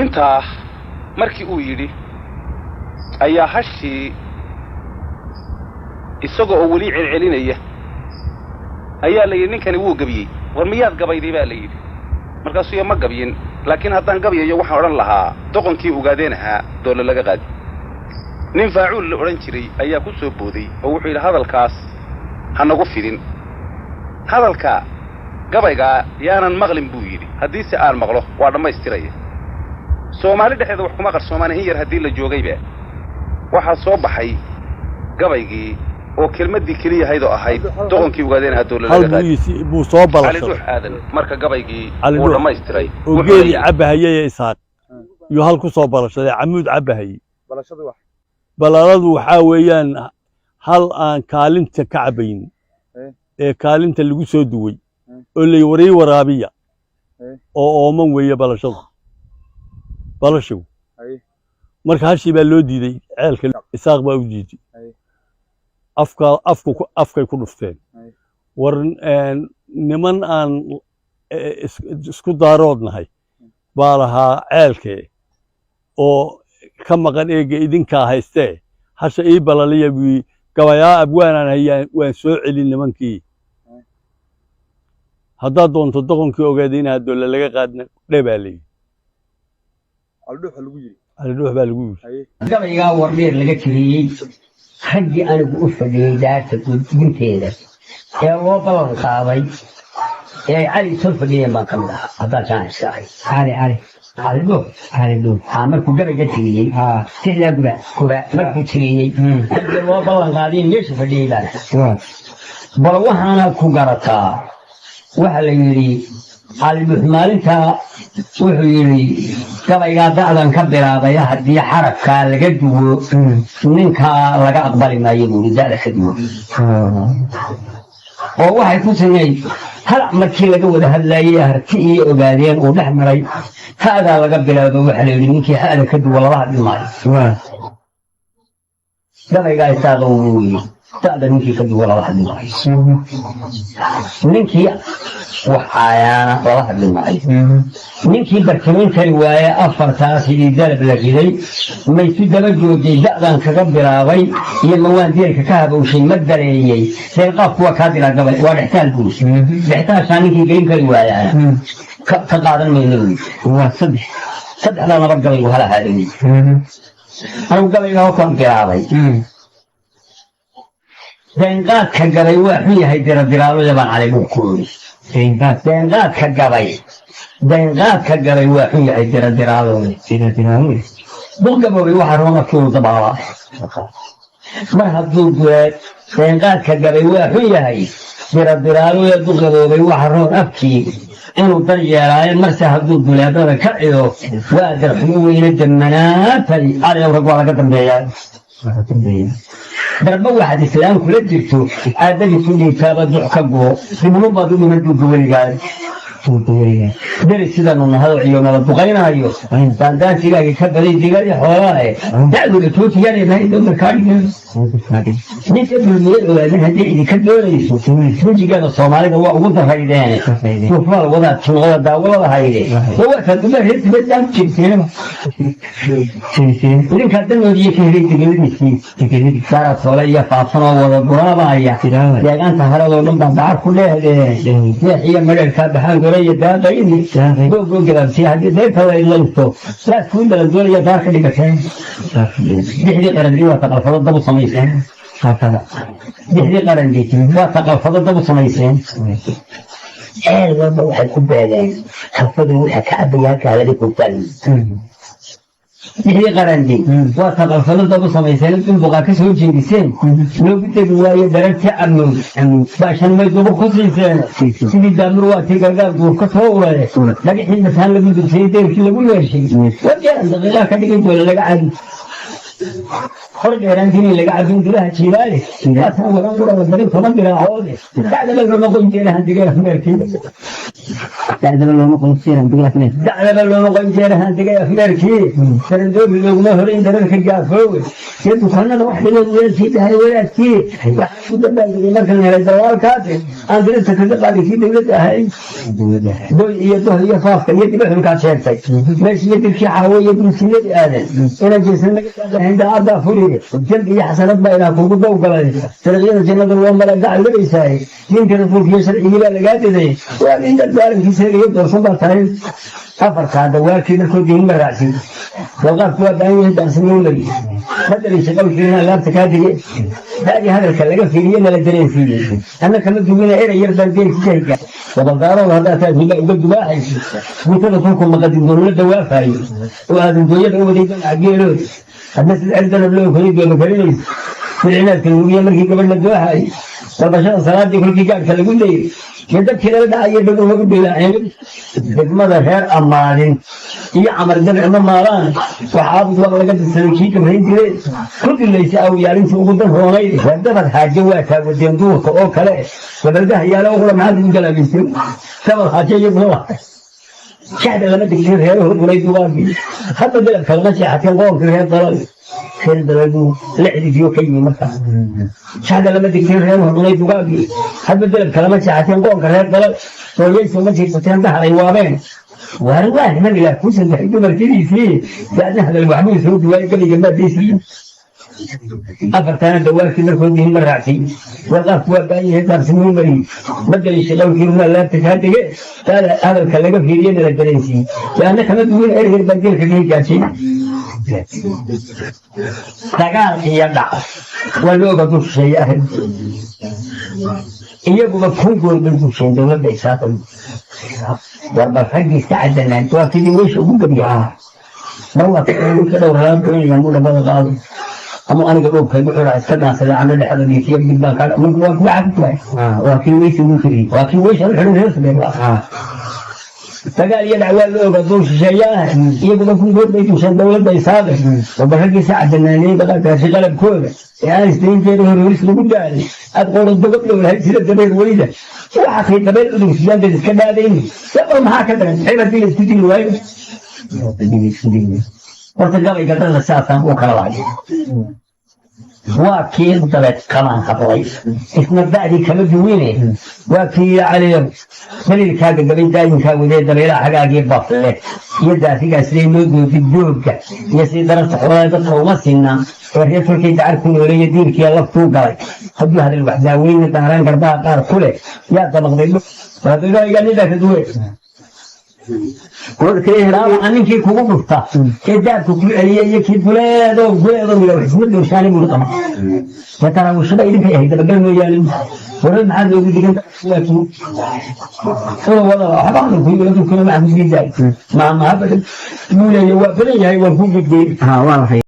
intaa markii uu yidhi ayaa hashii isagoo oo weli celcelinaya ayaa la yidhi ninkani wuu gabiyey war miyaad gabayday baa la yidhi markaasuu ma gabiyin laakiin haddaan gabayayo waxaan odhan lahaa doqonkii ogaadeen ahaa doole laga qaadi nin faacuul la odhan jiray ayaa ku soo booday oo wuxuu yidhi hadalkaas ha nagu fidin hadalka gabaygaa yaanan maqlin buu yidhi haddiise aan maqlo waa dhammaystiraya soomaali dhexdeeda wax kuma qarsoomaan in yar haddii la joogayba waxaa soo baxay gabaygii oo kelmaddii keliya ahayd oo ahayd doqonkii ogaadeen ahaa doole laga qaadi buu soo balashay cali duux aadan marka gabaygii wuu dhammaystiray oo geeli cabahayay isaaq iyo hal ku soo balashaday camuud cabahayay balaaladu waxaa weeyaan hal aan kaalinta ka cabayn ee kaalinta lagu soo duway oo lay waray waraabiya oo ooman weeye balashigu marka hashii baa loo diiday ceelka isaaq baa u diiday afkay ku dhufteen war niman aan isku daaroodnahay baa lahaa ceelkee oo ka maqan eega idinkaa haystee hasha ii balaliya buu gabayaa abwaanaan hayaan waan soo celin nimankii haddaad doonto doqonkii ogaada in doole laga qaadna dhebaa la yidhi alidhuux baa lagu yidhi gabaygaa wardheer laga tiriyey raggii anigu u fadhiyey daarta gunteeda ee loo ballan qaaday ee ay cali soo fadhiyeen baan ka mid ahaa haddaan kaan iska ahay cali markuu gabayga tiriyey sixdaa guba markuu tiriyey raggii loo ballan qaaday meesha fadhiyey baan bal waxaana ku garataa waxa la yidhi cali maalintaa wuxuu yidhi gabaygaa da'dan ka bilaabaya haddii xarafkaa laga duwo ninkaa laga aqbali maayo buu yidhi da'da ka duwo oo waxay ku sameeyey halac markii laga wada hadlaayey harti iyo ogaadeen uu dhex maray ha'daa laga bilaabo waxa la yidhi ninkii ha'da ka duwo laba hadli maayo gabaygaa isaada uu yidhi da'da ninkii ka duwo laba hadli maayo ninkii waxaayaana laba hadli maayo ninkii bartamayn kari waaye afartaas sidii dalab la riday maysu daba joogay da'dan kaga bilaabay iyo mawaan deelka ka habowshay ma dareeyey deelqaafku waa kaa dilaa gabay waa dhextaal buus dhextaashaa ninkii gelin kari waayaana ka qaadan mayno waa saddexdaa nabad gabaygu hala haadawey anigu gabayga hokaan bilaabay deenqaadka gabay waa xun yahay diradiraaloya baan calay dhuu ku ogi deenqaadka gabay waa xun yahay diradiraaloya dul gaboobay waxaa roon afkiinu dabaabaa mar hadduu deenqaadka gabay waa xun yahay diradiraaloya dul gaboobay waxaa roon afkii inuu dar yeelaayo marse hadduu duleedada ka cido waa darxumo weyne damanaatay calayow rag waa laga dambeeyaa darba waxaad islaam kula jirto aadadiisu dhiitaaba duc ka goo dibnubaad u dhiman duuga weligaada deri sidanu nahado ciyo nala duqaynaayo daandaansigaaga ka baday digadi xoolaae dacduga tootiyaaneedahaydoo markaadhiga ninka dulmiye ogaadin haddii idinka doonayso wejigeeda soomaalida waa ugu daraydeene duufmaal wadaad jimcada daawalada hayde wawaataad uma reertibadaan jirteenaba idinkaa danoodiyo ka helay degeladiisii saaraad soole iyo faafan oo wada guraabaya deegaanta haradoo dhan baa dacar ku dheehdee deex iyo madheerkaa baxaan goraya daaqayni googoo galaabsiya haddii deerta la idlaysto saas kuu dalandoonaya daar ka dhigateen dixdii qarandii waa taqalfado dabu samayseen dixdii qarandii waa taqalfado dabu samayseen ceel walba waxay ku beedeen halfadu waxa ka cabayaalkaa laga fogtaan dixdii qarandii waa taqalfado dabu samayseen in buqaa ka soo jeediseen loogu degi waayo darartii camow baashan may dubu ku siiseen sidii daamur waatii gargaar duur ka soo uree dhagaxii mataan lagu dursayey deerkii lagu yeeshay wajeeran daqiiqaa ka dhigay doole laga cadi خرج يرانتيني اللي قاعد يقول لها شيلالي لا تقول انا اقول لك طب انا عودي بعد ما قلت لها انت جاي في بعد ما قلت لها انت جاي في بعد ما قلت لها انت جاي في مركي ترندوب لو ما هرين درك جافو يد خلنا واحد من في هاي ولاد كي يحط بالي مثلا على الدوال كاتب انا درت كذا قال في دولة هاي دول يده هي فاق يد بهم كان شايفك ليش يد في حاوي يد سيد هذا انا جسمك عند ارض فوري جلد يا حسنات بينا فوق وقال ترغينا جنة اليوم بلا قاعد لي ساي يمكن تقول في شرع الى لقات ذي وعند الدار في سير يد وصل تاي سفر هذا واكيد كل يوم راسي وقفت وباين داسمين لي ما ادري شغل فينا لا تكادي باقي هذا الكلام في لي انا درين فيه انا كنت من ايه يرد البيت شيء وبداروا هذا تاجي قد واحد وتلفونكم ما قد يدورون الدوافع وهذا الدنيا هو اللي عقيله الناس اللي عندنا بلو فريق ولا فريق في العناد كانوا يمرقي قبل الدواحة طب عشان صلاة دي كل قاعد كانوا يقول لي يدك كذا لا يدقوا يقول لي لا علم ماذا خير أمارين هي عمر دمع ماران وحافظ والله قد السلوكي كمهين كذا كل اللي يساوي يعني سوق قدام هو غير فدفت حاجة واحد ودين دوك أو كلا فبرده يا لو غير معاه ينقل بيسوي سبب حاجة يبغى شاهد لما تكسر هذا هو ولا يدوابي حتى ده كلمة حتى قوم في هذا ضرر خير ضرر لعب فيه كي مكان شاهد لما تكسر هذا هو ولا يدوابي حتى ده كلمة حتى قوم في هذا ضرر وليس ما شيء ستنده على يوابين وهذا ما بلا كوس اللي حيدو مركزي فيه لأن هذا المحمود سوق ولا يقدر يجمع بيسي أفرتنا دوار كبر كل دين مرعتي وقف وباي هذا سنون مري بدل يشلون كلمة لا تكادي هذا الكلام في دين الدريسي لأن كما تقول إيه بدل كذي كاشي تقال يدع ولو بدو شيء إيه بمفهوم كل بدو شيء دولة بيساتهم وبفرق استعدنا أنتوا كذي وش أبوك بيها ما تقولوا كذا وهذا يقولون هذا غلط أما أنا قلت لك بحرة السنة سلا عمل لحد يصير جدا كان من واحد وكل ويش ممكن وكل ويش الحلو يصير فقال يدعو له بدوش شيئا يقول لكم قول بيت وشان دولة بيصادق وبحق يساعد أنني بقى كاشغال بكل يعني سنين كده هو يسلم قدامي أتقول الضغط له هاي سيرة دبير وليدة وحقي دبير ودوش جان تتكلم هذين يقوم هكذا حيبة دي الاستدين وين وتلقى يقدر الساعة وكلا وكيل ضلت كمان خطوي اسمه بعدي كم جوينه وكيل عليه سليل كاد قبل دايم كاودي دبيرة حقاقي بطل يدا في قصري نودو في الجوج يسي درس حوالي تطوما سنة وريتو كي تعرفون ولي يدين كي الله فوقك خدوا هذا الوحداوين دهران قرباء قار كله يا تمغضب وهذا يقال لي ذاك دوي وكذا لا أنا كي كوب مفتاح كذا كوب عليه كي فلان ولا حسب وشاني مرتم فترى وش بقى يدك هيدا بقى إنه يعني ورد معاه لو بدي كنت لكن هو والله حبان في يوم كنا معه في جاي ما أبدا مو لا يوافق يا يوافق بدي والله